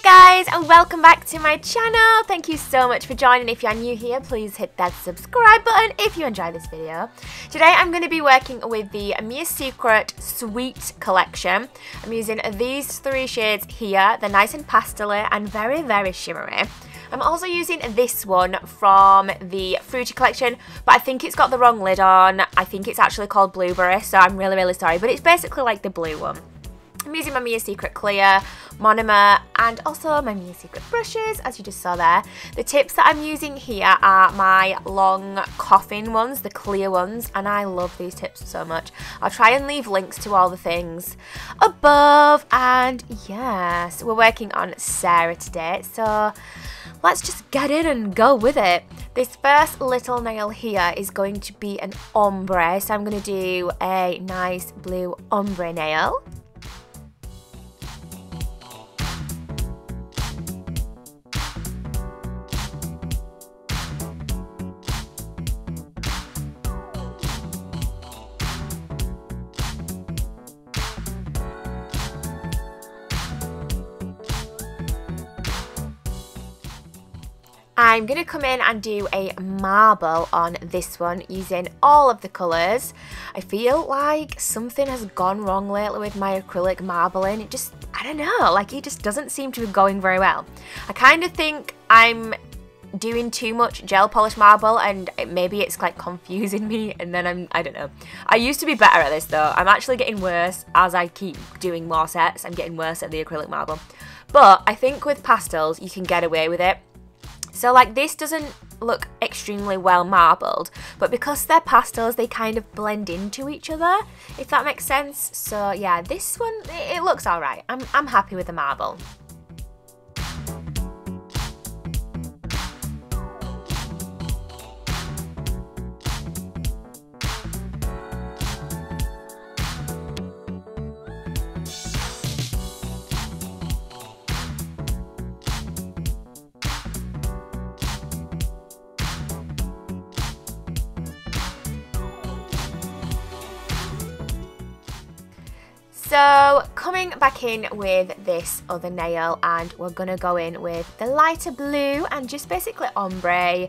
Hi guys, and welcome back to my channel. Thank you so much for joining. If you're new here, please hit that subscribe button if you enjoy this video. Today I'm going to be working with the Mia Secret Sweet collection. I'm using these three shades here. They're nice and pastel-y and very, very shimmery. I'm also using this one from the Fruity collection, but I think it's got the wrong lid on. I think it's actually called Blueberry, so I'm really, really sorry, but it's basically like the blue one. I'm using my Mia Secret Clear, Monomer, and also my Mia Secret brushes, as you just saw there. The tips that I'm using here are my long coffin ones, the clear ones, and I love these tips so much. I'll try and leave links to all the things above, and yes, we're working on Sarah today, so let's just get in and go with it. This first little nail here is going to be an ombre, so I'm going to do a nice blue ombre nail. I'm going to come in and do a marble on this one using all of the colours. I feel like something has gone wrong lately with my acrylic marbling. It just, I don't know, like it just doesn't seem to be going very well. I kind of think I'm doing too much gel polish marble and maybe it's like confusing me, and then I don't know. I used to be better at this though. I'm actually getting worse as I keep doing more sets. I'm getting worse at the acrylic marble. But I think with pastels you can get away with it. So like this doesn't look extremely well marbled, but because they're pastels, they kind of blend into each other, if that makes sense. So yeah, this one, it looks alright. I'm happy with the marble. So coming back in with this other nail, and we're gonna go in with the lighter blue and just basically ombre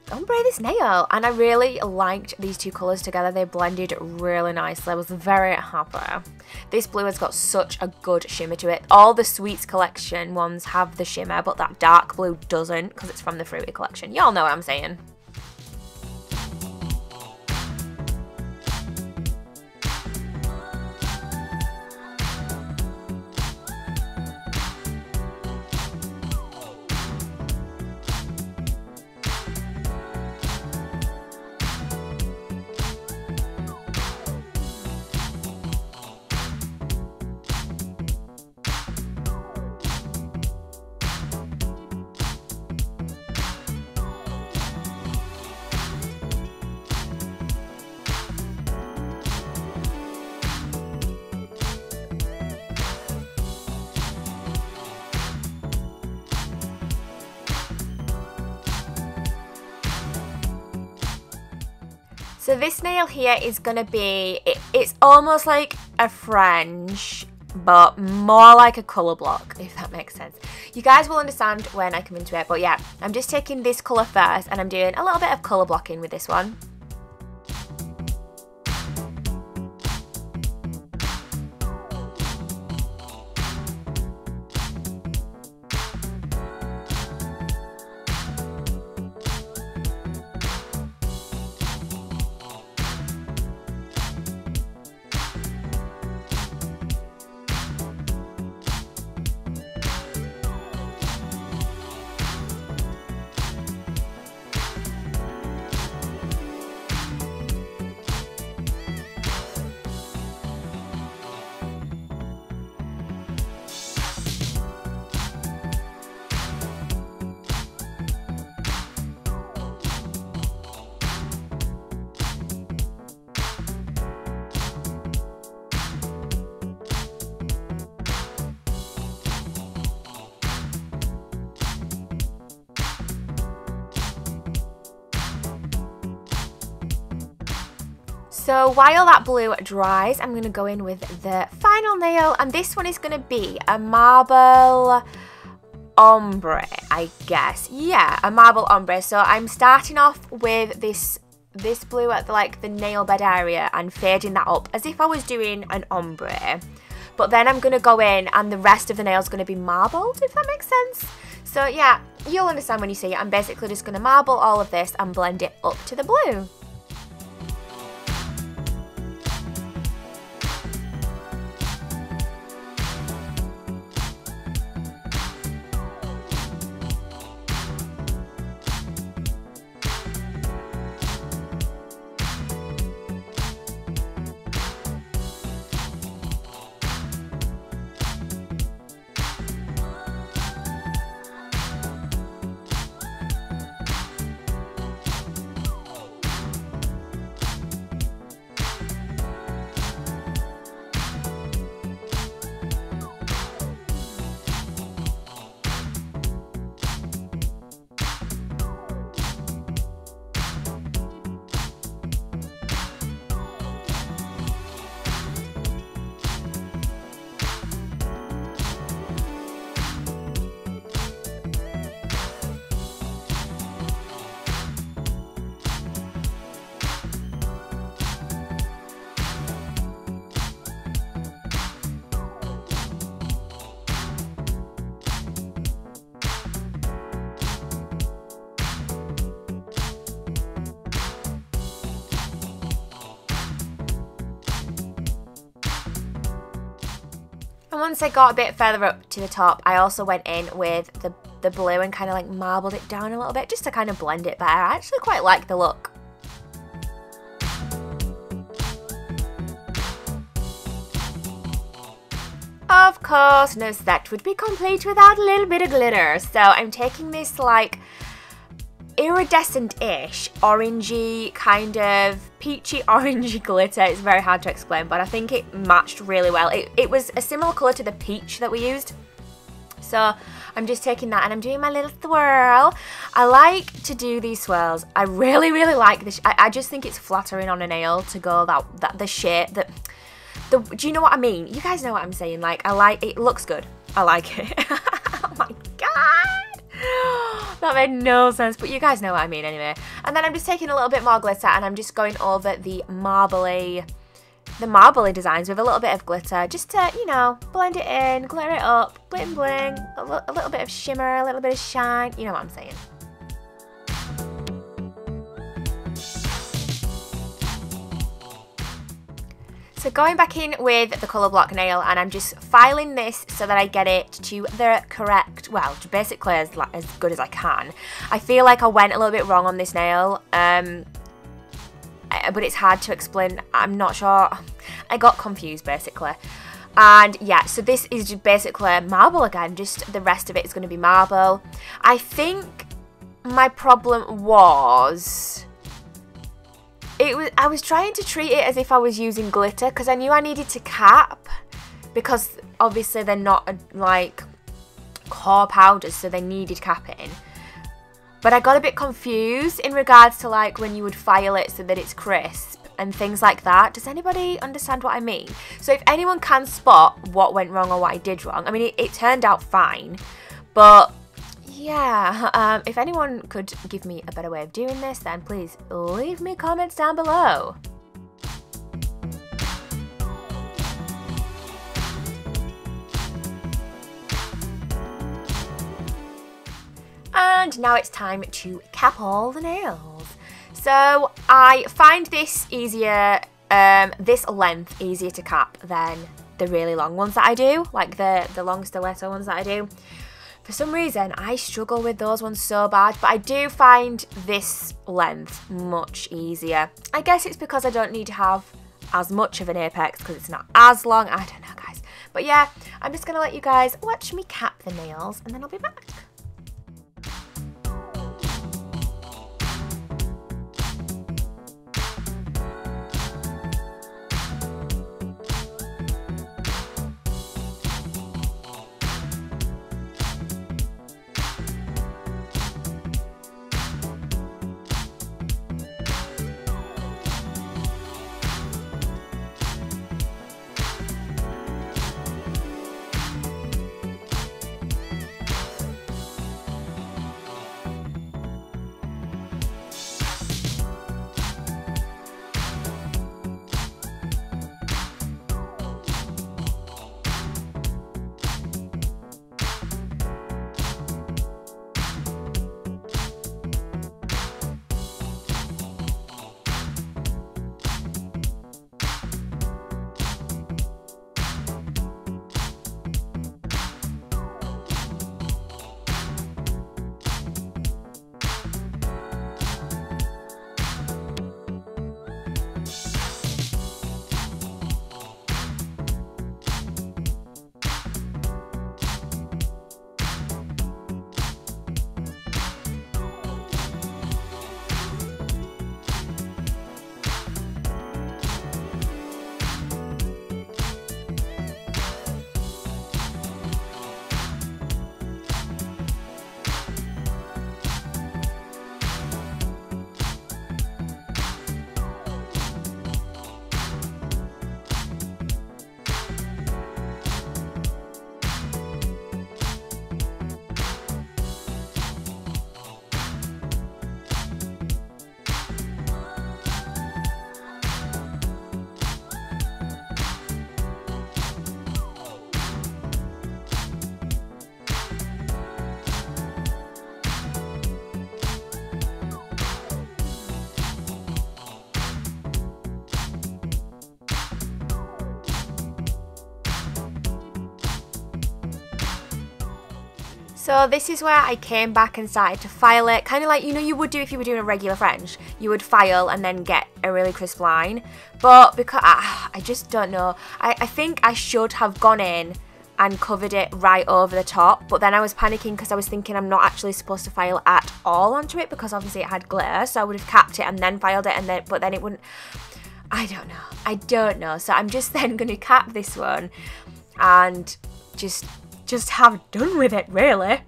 this nail. And I really liked these two colours together. They blended really nicely. I was very happy. This blue has got such a good shimmer to it. All the Sweets collection ones have the shimmer, but that dark blue doesn't because it's from the Fruity collection. Y'all know what I'm saying. So this nail here is going to be, it's almost like a French, but more like a colour block, if that makes sense. You guys will understand when I come into it, but yeah, I'm just taking this colour first and I'm doing a little bit of colour blocking with this one. So while that blue dries, I'm going to go in with the final nail, and this one is going to be a marble ombre, I guess. Yeah, a marble ombre. So I'm starting off with this blue at the nail bed area and fading that up as if I was doing an ombre. But then I'm going to go in and the rest of the nail is going to be marbled, if that makes sense. So yeah, you'll understand when you see it. I'm basically just going to marble all of this and blend it up to the blue. And once I got a bit further up to the top, I also went in with the blue and kind of like marbled it down a little bit just to kind of blend it better. I actually quite like the look. Of course, no set would be complete without a little bit of glitter. So I'm taking this like iridescent-ish, orangey, kind of peachy orangey glitter. It's very hard to explain, but I think it matched really well. It was a similar colour to the peach that we used. So I'm just taking that and I'm doing my little swirl. I like to do these swirls. I really, really like this. I just think it's flattering on a nail to go that the shape that... do you know what I mean? You guys know what I'm saying. Like, I like it. Looks good. I like it. Oh my god, that made no sense, but you guys know what I mean anyway. And then I'm just taking a little bit more glitter and I'm just going over the marbly designs with a little bit of glitter, just to, you know, blend it in, glitter it up, bling bling, a little bit of shimmer, a little bit of shine. You know what I'm saying. So going back in with the colour block nail, and I'm just filing this so that I get it to the correct, well, basically as good as I can. I feel like I went a little bit wrong on this nail, but it's hard to explain. I'm not sure. I got confused basically. And yeah, so this is just basically marble again, just the rest of it is going to be marble. I think my problem was... I was trying to treat it as if I was using glitter because I knew I needed to cap, because obviously they're not like core powders, so they needed capping. But I got a bit confused in regards to like when you would file it so that it's crisp and things like that. Does anybody understand what I mean? So if anyone can spot what went wrong or what I did wrong, I mean it turned out fine, but yeah, if anyone could give me a better way of doing this, then please leave me comments down below. And now it's time to cap all the nails. So I find this easier, this length easier to cap than the really long ones that I do, like the long stiletto ones that I do. For some reason, I struggle with those ones so bad, but I do find this length much easier. I guess it's because I don't need to have as much of an apex because it's not as long. I don't know, guys. But yeah, I'm just going to let you guys watch me cap the nails and then I'll be back. So this is where I came back and started to file it, kind of like, you know, you would do if you were doing a regular French. You would file and then get a really crisp line. But because I just don't know. I think I should have gone in and covered it right over the top, but then I was panicking because I was thinking I'm not actually supposed to file at all onto it because obviously it had glitter, so I would have capped it and then filed it, and then but then it wouldn't. I don't know. So I'm just then going to cap this one and just have done with it, really.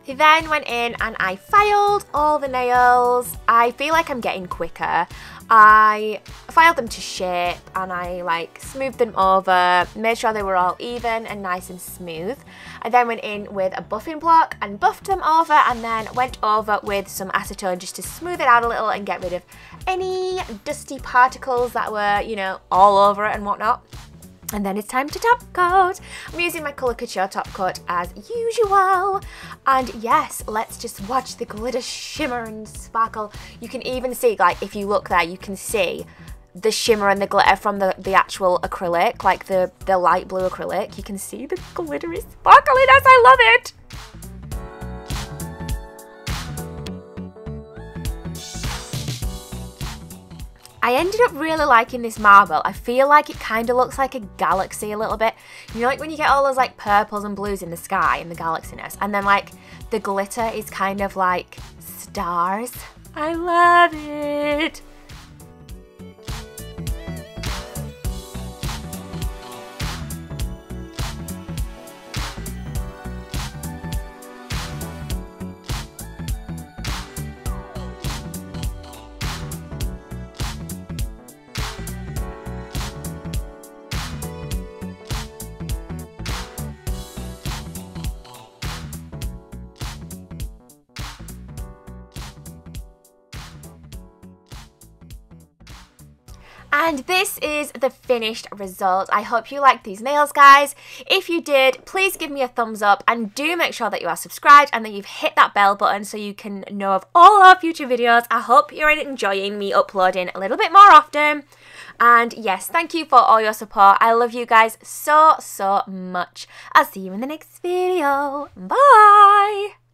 I then went in and I filed all the nails. I feel like I'm getting quicker. I filed them to shape and I like smoothed them over, made sure they were all even and nice and smooth. I then went in with a buffing block and buffed them over, and then went over with some acetone just to smooth it out a little and get rid of any dusty particles that were, you know, all over it and whatnot. And then it's time to top coat. I'm using my Colour Couture top coat as usual. And yes, let's just watch the glitter shimmer and sparkle. You can even see, like, if you look there, you can see the shimmer and the glitter from the actual acrylic, like the light blue acrylic. You can see the glittery sparkliness. I love it. I ended up really liking this marble. I feel like it kind of looks like a galaxy a little bit. You know, like when you get all those like purples and blues in the sky and the galaxiness, and then like the glitter is kind of like stars. I love it. And this is the finished result. I hope you liked these nails, guys. If you did, please give me a thumbs up and do make sure that you are subscribed and that you've hit that bell button so you can know of all our future videos. I hope you're enjoying me uploading a little bit more often. And yes, thank you for all your support. I love you guys so much. I'll see you in the next video. Bye!